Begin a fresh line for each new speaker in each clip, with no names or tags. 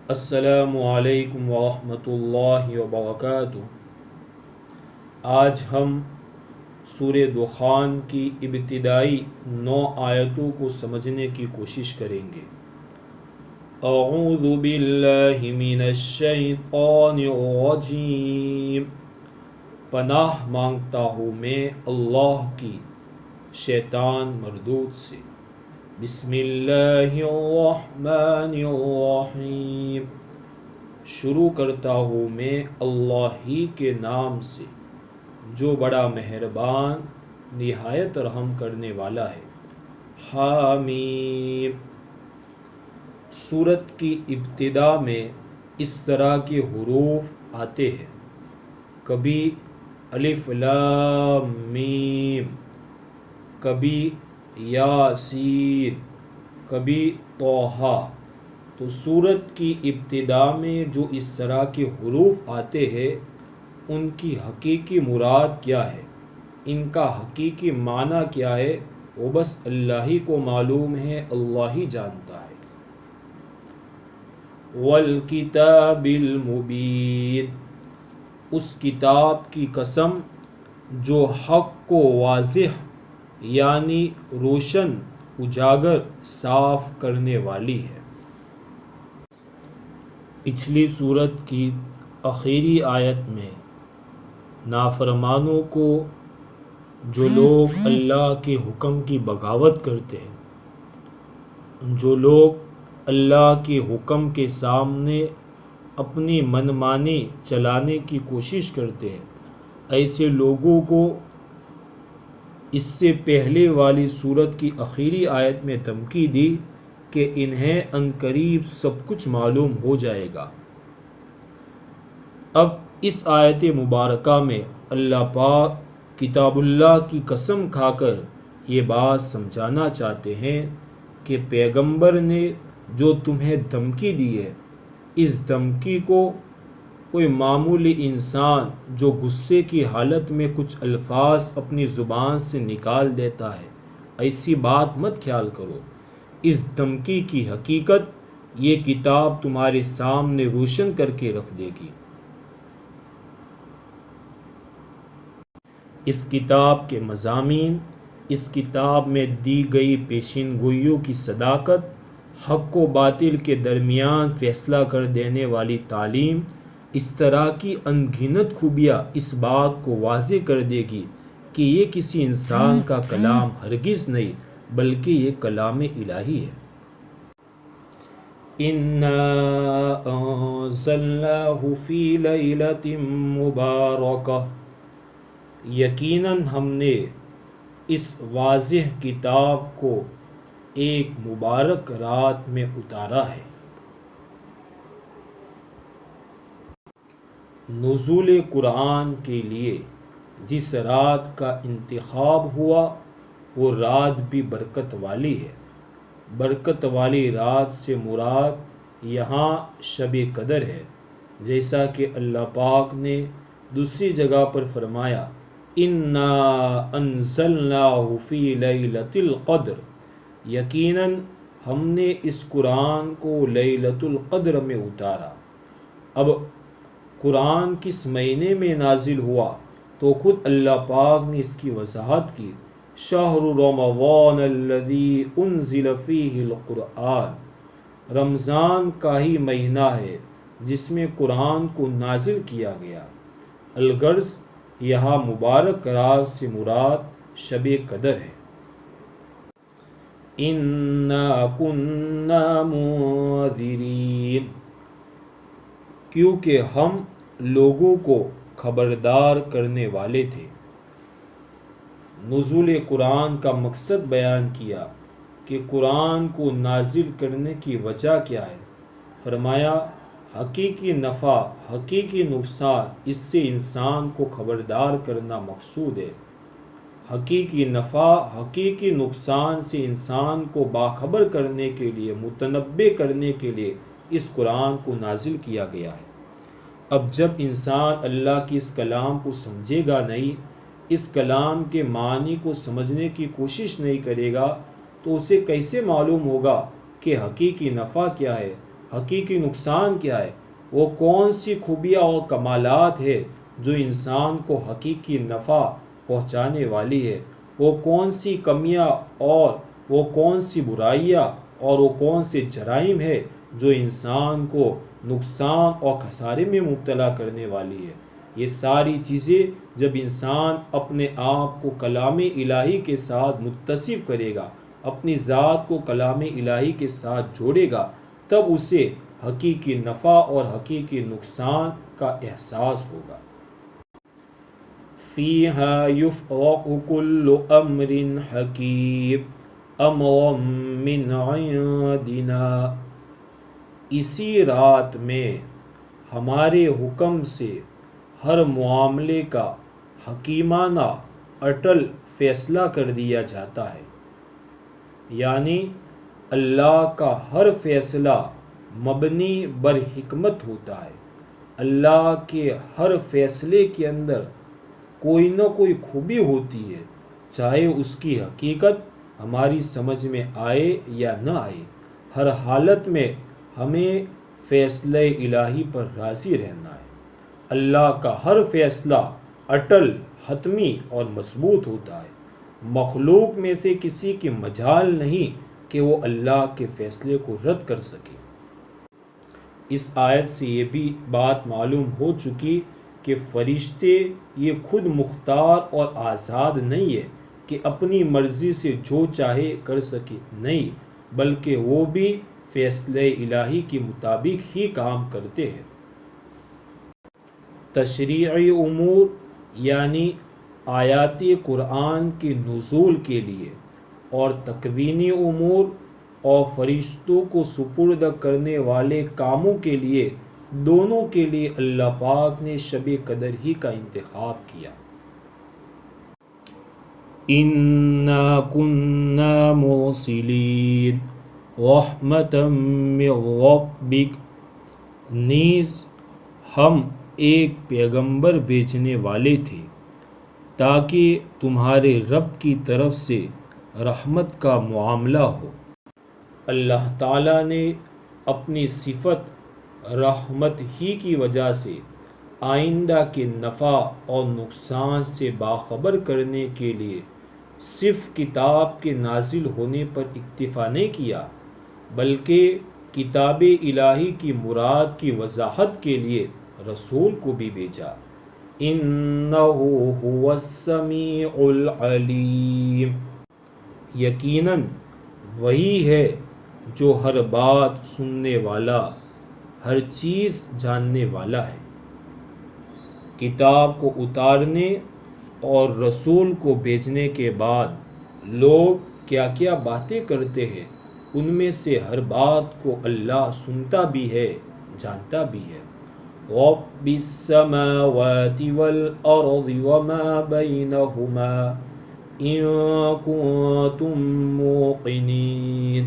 السلام علیکم ورحمۃ اللہ وبرکاتہ۔ آج ہم سورہ دخان کی ابتدائی 9 آیتوں کو سمجھنے کی کوشش کریں گے۔ اعوذ باللہ من الشیطان الرجیم، پناہ مانگتا ہوں میں اللہ کی شیطان مردود سے۔ بسم اللہ الرحمن الرحیم، شروع کرتا ہوں میں اللہ ہی کے نام سے جو بڑا مہربان نہایت رحم کرنے والا ہے۔ حامیم، سورت کی ابتدا میں اس طرح کے حروف آتے ہیں، کبھی الف لام میم، کبھی یاسین، کبھی طٰہٰ۔ تو سورت کی ابتدا میں جو اس طرح کے حروف آتے ہیں ان کی حقیقی مراد کیا ہے، ان کا حقیقی معنی کیا ہے، وہ بس اللہ ہی کو معلوم ہے، اللہ ہی جانتا ہے۔ والکتاب المبین، اس کتاب کی قسم جو حق کو واضح یعنی روشن، اجاگر، صاف کرنے والی ہے۔ پچھلی سورت کی آخری آیت میں نافرمانوں کو، جو لوگ اللہ کے حکم کی بغاوت کرتے ہیں، جو لوگ اللہ کے حکم کے سامنے اپنی منمانی چلانے کی کوشش کرتے ہیں، ایسے لوگوں کو اس سے پہلے والی سورت کی آخری آیت میں دھمکی دی کہ انہیں عنقریب سب کچھ معلوم ہو جائے گا۔ اب اس آیت مبارکہ میں اللہ پاک کتاب اللہ کی قسم کھا کر یہ بات سمجھانا چاہتے ہیں کہ پیغمبر نے جو تمہیں دھمکی دی ہے، اس دھمکی کو کوئی معمولی انسان جو غصے کی حالت میں کچھ الفاظ اپنی زبان سے نکال دیتا ہے، ایسی بات مت خیال کرو۔ اس دھمکی کی حقیقت یہ کتاب تمہارے سامنے روشن کر کے رکھ دے گی۔ اس کتاب کے مضامین، اس کتاب میں دی گئی پیشین گوئیوں کی صداقت، حق و باطل کے درمیان فیصلہ کر دینے والی تعلیم، اس طرح کی ان گنت خوبیاں اس بات کو واضح کر دے گی کہ یہ کسی انسان کا کلام ہرگز نہیں بلکہ یہ کلام الہی ہے۔ اِنَّا أَنزَلْنَاهُ فِي لَيْلَةٍ مُبَارَكَةٍ، یقیناً ہم نے اس واضح کتاب کو ایک مبارک رات میں اتارا ہے۔ نزول قرآن کے لیے جس رات کا انتخاب ہوا وہ رات بھی برکت والی ہے۔ برکت والی رات سے مراد یہاں شب قدر ہے، جیسا کہ اللہ پاک نے دوسری جگہ پر فرمایا، اِنَّا أَنزَلْنَاهُ فِي لَيْلَةِ الْقَدْرِ، یقیناً ہم نے اس قرآن کو لیلۃ القدر میں اتارا۔ اب قرآن کس مہینے میں نازل ہوا تو خود اللہ پاک نے اس کی وضاحت کی، شہر رمضان الذی انزل فیہ القرآن، رمضان کا ہی مہینہ ہے جس میں قرآن کو نازل کیا گیا۔ الغرض یہاں مبارک رات سے مراد شب قدر ہے۔ اِنَّا كُنَّا مُنذِرِينَ، کیونکہ ہم لوگوں کو خبردار کرنے والے تھے۔ نزول قرآن کا مقصد بیان کیا کہ قرآن کو نازل کرنے کی وجہ کیا ہے۔ فرمایا حقیقی نفع، حقیقی نقصان، اس سے انسان کو خبردار کرنا مقصود ہے۔ حقیقی نفع، حقیقی نقصان سے انسان کو باخبر کرنے کے لیے، متنبع کرنے کے لیے اس قرآن کو نازل کیا گیا ہے۔ اب جب انسان اللہ کی اس کلام کو سمجھے گا نہیں، اس کلام کے معنی کو سمجھنے کی کوشش نہیں کرے گا، تو اسے کیسے معلوم ہوگا کہ حقیقی نفع کیا ہے، حقیقی نقصان کیا ہے، وہ کون سی خوبیاں اور کمالات ہے جو انسان کو حقیقی نفع پہنچانے والی ہے، وہ کون سی کمیاں اور وہ کون سی برائیاں اور وہ کون سے جرائم ہے جو انسان کو نقصان اور خسارے میں مبتلا کرنے والی ہے۔ یہ ساری چیزیں جب انسان اپنے آپ کو کلام الہی کے ساتھ متصف کرے گا، اپنی ذات کو کلام الہی کے ساتھ جوڑے گا، تب اسے حقیقی نفع اور حقیقی نقصان کا احساس ہوگا۔ فیہا یفرق کل امر حکیم امرا من عندنا، اسی رات میں ہمارے حکم سے ہر معاملے کا حکیمانہ اٹل فیصلہ کر دیا جاتا ہے، یعنی اللہ کا ہر فیصلہ مبنی بر حکمت ہوتا ہے۔ اللہ کے ہر فیصلے کے اندر کوئی نہ کوئی خوبی ہوتی ہے، چاہے اس کی حقیقت ہماری سمجھ میں آئے یا نہ آئے۔ ہر حالت میں ہمیں فیصلہ الہی پر راضی رہنا ہے۔ اللہ کا ہر فیصلہ اٹل، حتمی اور مضبوط ہوتا ہے۔ مخلوق میں سے کسی کی مجال نہیں کہ وہ اللہ کے فیصلے کو رد کر سکے۔ اس آیت سے یہ بھی بات معلوم ہو چکی کہ فرشتے یہ خود مختار اور آزاد نہیں ہے کہ اپنی مرضی سے جو چاہے کر سکے، نہیں، بلکہ وہ بھی فیصلہ الہی کے مطابق ہی کام کرتے ہیں۔ تشریعی امور یعنی آیات قرآن کے نزول کے لیے، اور تکوینی امور اور فرشتوں کو سپرد کرنے والے کاموں کے لیے، دونوں کے لیے اللہ پاک نے شب قدر ہی کا انتخاب کیا۔ اِنَّا كُنَّا مُرْسِلِينَ رَحْمَةً مِّن رَّبِّكَ، نیز ہم ایک پیغمبر بھیجنے والے تھے تاکہ تمہارے رب کی طرف سے رحمت کا معاملہ ہو۔ اللہ تعالیٰ نے اپنی صفت رحمت ہی کی وجہ سے آئندہ کے نفع اور نقصان سے باخبر کرنے کے لیے صرف کتاب کے نازل ہونے پر اکتفا نہیں کیا، بلکہ کتاب الہی کی مراد کی وضاحت کے لیے رسول کو بھی بھیجا۔ اِنَّهُ هُوَ السَّمِيعُ الْعَلِيمُ، یقیناً وہی ہے جو ہر بات سننے والا، ہر چیز جاننے والا ہے۔ کتاب کو اتارنے اور رسول کو بھیجنے کے بعد لوگ کیا کیا باتیں کرتے ہیں، ان میں سے ہر بات کو اللہ سنتا بھی ہے، جانتا بھی ہے۔ رب السماوات والأرض وما بينهما إن كنتم موقنين،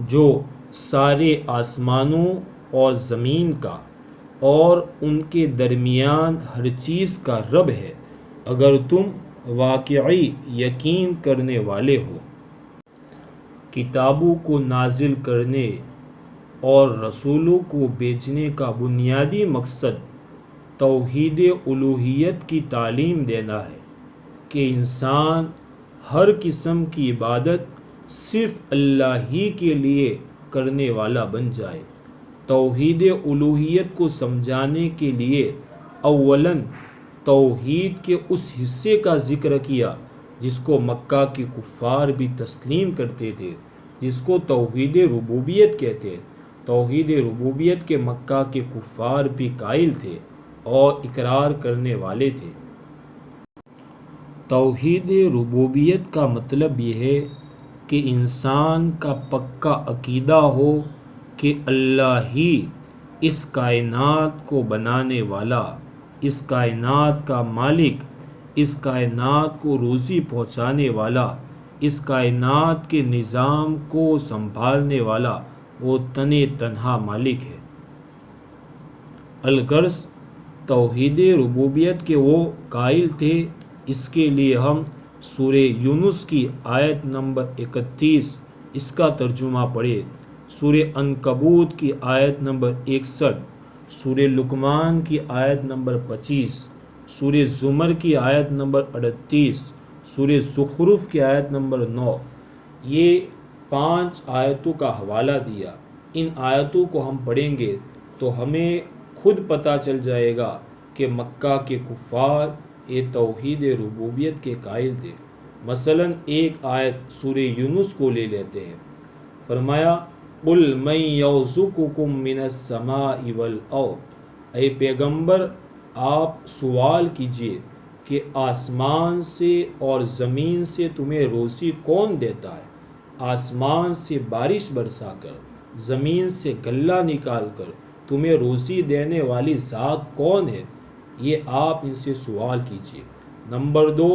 جو سارے آسمانوں اور زمین کا اور ان کے درمیان ہر چیز کا رب ہے، اگر تم واقعی یقین کرنے والے ہو۔ کتابوں کو نازل کرنے اور رسولوں کو بھیجنے کا بنیادی مقصد توحید الوہیت کی تعلیم دینا ہے کہ انسان ہر قسم کی عبادت صرف اللہ ہی کے لیے کرنے والا بن جائے۔ توحید الوہیت کو سمجھانے کے لیے اولاً توحید کے اس حصے کا ذکر کیا جس کو مکہ کے کفار بھی تسلیم کرتے تھے، جس کو توحید ربوبیت کہتے ہیں۔ توحید ربوبیت کے مکہ کے کفار بھی قائل تھے اور اقرار کرنے والے تھے۔ توحید ربوبیت کا مطلب یہ ہے کہ انسان کا پکا عقیدہ ہو کہ اللہ ہی اس کائنات کو بنانے والا، اس کائنات کا مالک، اس کائنات کو روزی پہنچانے والا، اس کائنات کے نظام کو سنبھالنے والا وہ تنہا مالک ہے۔ الغرض توحید ربوبیت کے وہ قائل تھے۔ اس کے لیے ہم سورہ یونس کی آیت نمبر 31 اس کا ترجمہ پڑھے۔ سورہ عنکبوت کی آیت نمبر 61، سورہ لقمان کی آیت نمبر 25، سورہ زمر کی آیت نمبر 38، سورہ زخرف کی آیت نمبر 9، یہ 5 آیتوں کا حوالہ دیا۔ ان آیتوں کو ہم پڑھیں گے تو ہمیں خود پتہ چل جائے گا کہ مکہ کے کفار یہ توحید ربوبیت کے قائل تھے۔ مثلا ایک آیت سورہ یونس کو لے لیتے ہیں، فرمایا قُلْ مَنْ يَرْزُقُكُم مِّنَ السَّمَاءِ وَالْأَرْضِ، اے پیغمبر آپ سوال کیجئے کہ آسمان سے اور زمین سے تمہیں روزی کون دیتا ہے؟ آسمان سے بارش برسا کر، زمین سے غلہ نکال کر تمہیں روزی دینے والی ذات کون ہے؟ یہ آپ ان سے سوال کیجئے۔ نمبر 2،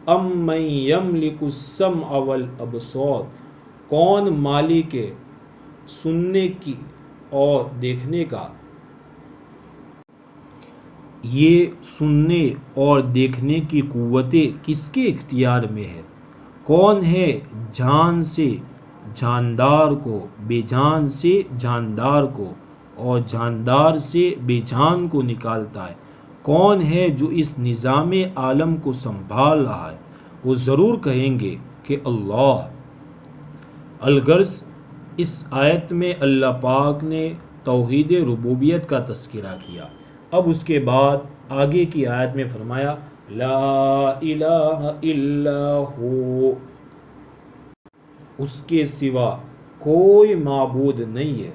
اَمَّن يَمْلِكُ السَّمْعَ وَالْأَبْصَارَ، کون مالک ہے سننے کی اور دیکھنے کا؟ یہ سننے اور دیکھنے کی قوتیں کس کے اختیار میں ہے؟ کون ہے جان سے جاندار کو، بے جان سے جاندار کو اور جاندار سے بے جان کو نکالتا ہے؟ کون ہے جو اس نظام عالم کو سنبھال رہا ہے؟ وہ ضرور کہیں گے کہ اللہ۔ الغرض اس آیت میں اللہ پاک نے توحید ربوبیت کا تذکرہ کیا۔ اب اس کے بعد آگے کی آیت میں فرمایا لا الہ الا ہو، اس کے سوا کوئی معبود نہیں ہے،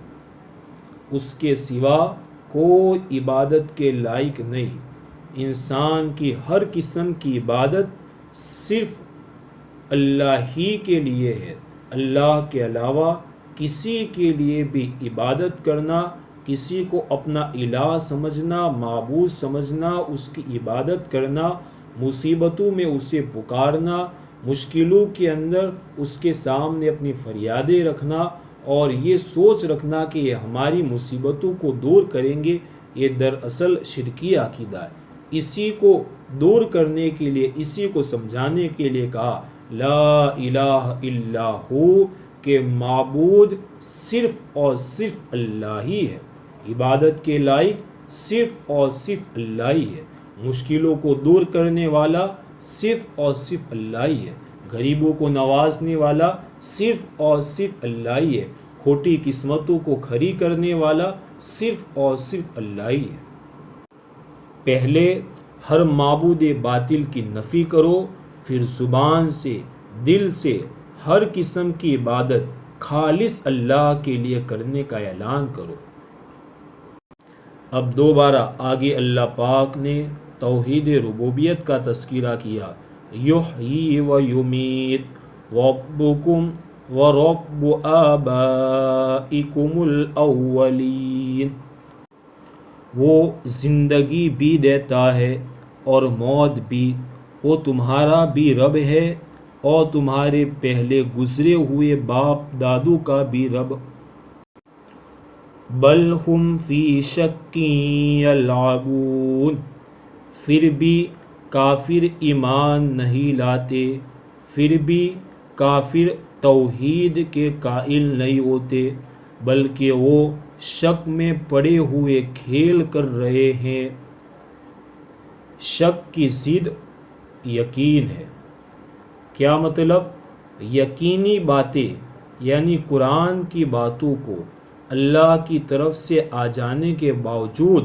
اس کے سوا کوئی عبادت کے لائق نہیں۔ انسان کی ہر قسم کی عبادت صرف اللہ ہی کے لیے ہے۔ اللہ کے علاوہ کسی کے لیے بھی عبادت کرنا، کسی کو اپنا الہ سمجھنا، معبود سمجھنا، اس کی عبادت کرنا، مصیبتوں میں اسے پکارنا، مشکلوں کے اندر اس کے سامنے اپنی فریادیں رکھنا اور یہ سوچ رکھنا کہ یہ ہماری مصیبتوں کو دور کریں گے، یہ دراصل شرکی عقیدہ ہے۔ اسی کو دور کرنے کے لیے، اسی کو سمجھانے کے لیے کہا لا الہ الا ہو، کہ معبود صرف اور صرف اللہ ہی ہے، عبادت کے لائق صرف اور صرف اللہ ہی ہے، مشکلوں کو دور کرنے والا صرف اور صرف اللہ ہی ہے، غریبوں کو نوازنے والا صرف اور صرف اللہ ہی ہے، کھوٹی قسمتوں کو کھری کرنے والا صرف اور صرف اللہ ہی ہے۔ پہلے ہر معبود باطل کی نفی کرو، پھر زبان سے، دل سے ہر قسم کی عبادت خالص اللہ کے لیے کرنے کا اعلان کرو۔ اب دوبارہ آگے اللہ پاک نے توحید ربوبیت کا تذکرہ کیا، یحیی و یمیت ربکم و رب آبائکم الاولین، وہ زندگی بھی دیتا ہے اور موت بھی، وہ تمہارا بھی رب ہے اور تمہارے پہلے گزرے ہوئے باپ دادوں کا بھی رب۔ بل ہم فی شک یلعبون، پھر بھی کافر ایمان نہیں لاتے، پھر بھی کافر توحید کے قائل نہیں ہوتے، بلکہ وہ شک میں پڑے ہوئے کھیل کر رہے ہیں۔ شک کی ضد یقین ہے۔ کیا مطلب؟ یقینی باتیں یعنی قرآن کی باتوں کو اللہ کی طرف سے آ جانے کے باوجود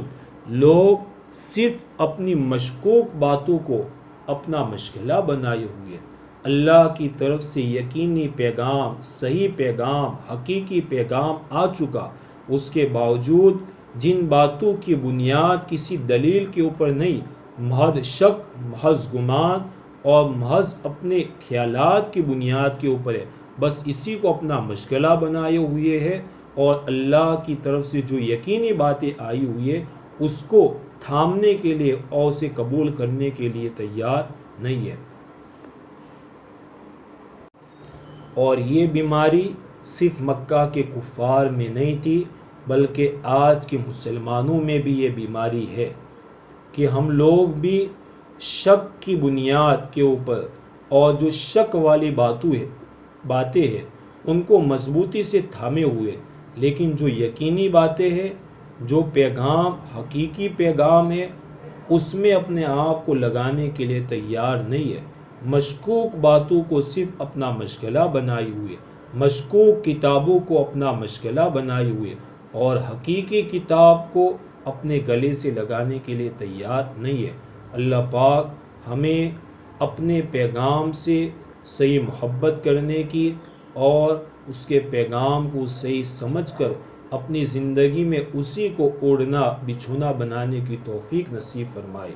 لوگ صرف اپنی مشکوک باتوں کو اپنا مشغلہ بنائے ہوئے، اللہ کی طرف سے یقینی پیغام، صحیح پیغام، حقیقی پیغام آ چکا، اس کے باوجود جن باتوں کی بنیاد کسی دلیل کے اوپر نہیں، محض شک، محض گمان اور محض اپنے خیالات کی بنیاد کے اوپر ہے، بس اسی کو اپنا مشغلہ بنائے ہوئے ہے اور اللہ کی طرف سے جو یقینی باتیں آئی ہوئی ہے اس کو تھامنے کے لیے اور اسے قبول کرنے کے لیے تیار نہیں ہے۔ اور یہ بیماری صرف مکہ کے کفار میں نہیں تھی، بلکہ آج کے مسلمانوں میں بھی یہ بیماری ہے کہ ہم لوگ بھی شک کی بنیاد کے اوپر اور جو شک والی باتیں ہیں ان کو مضبوطی سے تھامے ہوئے، لیکن جو یقینی باتیں ہیں، جو پیغام حقیقی پیغام ہے، اس میں اپنے آپ کو لگانے کے لیے تیار نہیں ہے۔ مشکوک باتوں کو صرف اپنا مشغلہ بنائے ہوئے، مشکوک کتابوں کو اپنا مشغلہ بنائے ہوئے، اور حقیقی کتاب کو اپنے گلے سے لگانے کے لیے تیار نہیں ہے۔ اللہ پاک ہمیں اپنے پیغام سے صحیح محبت کرنے کی اور اس کے پیغام کو صحیح سمجھ کر اپنی زندگی میں اسی کو اوڑھنا بچھونا بنانے کی توفیق نصیب فرمائے۔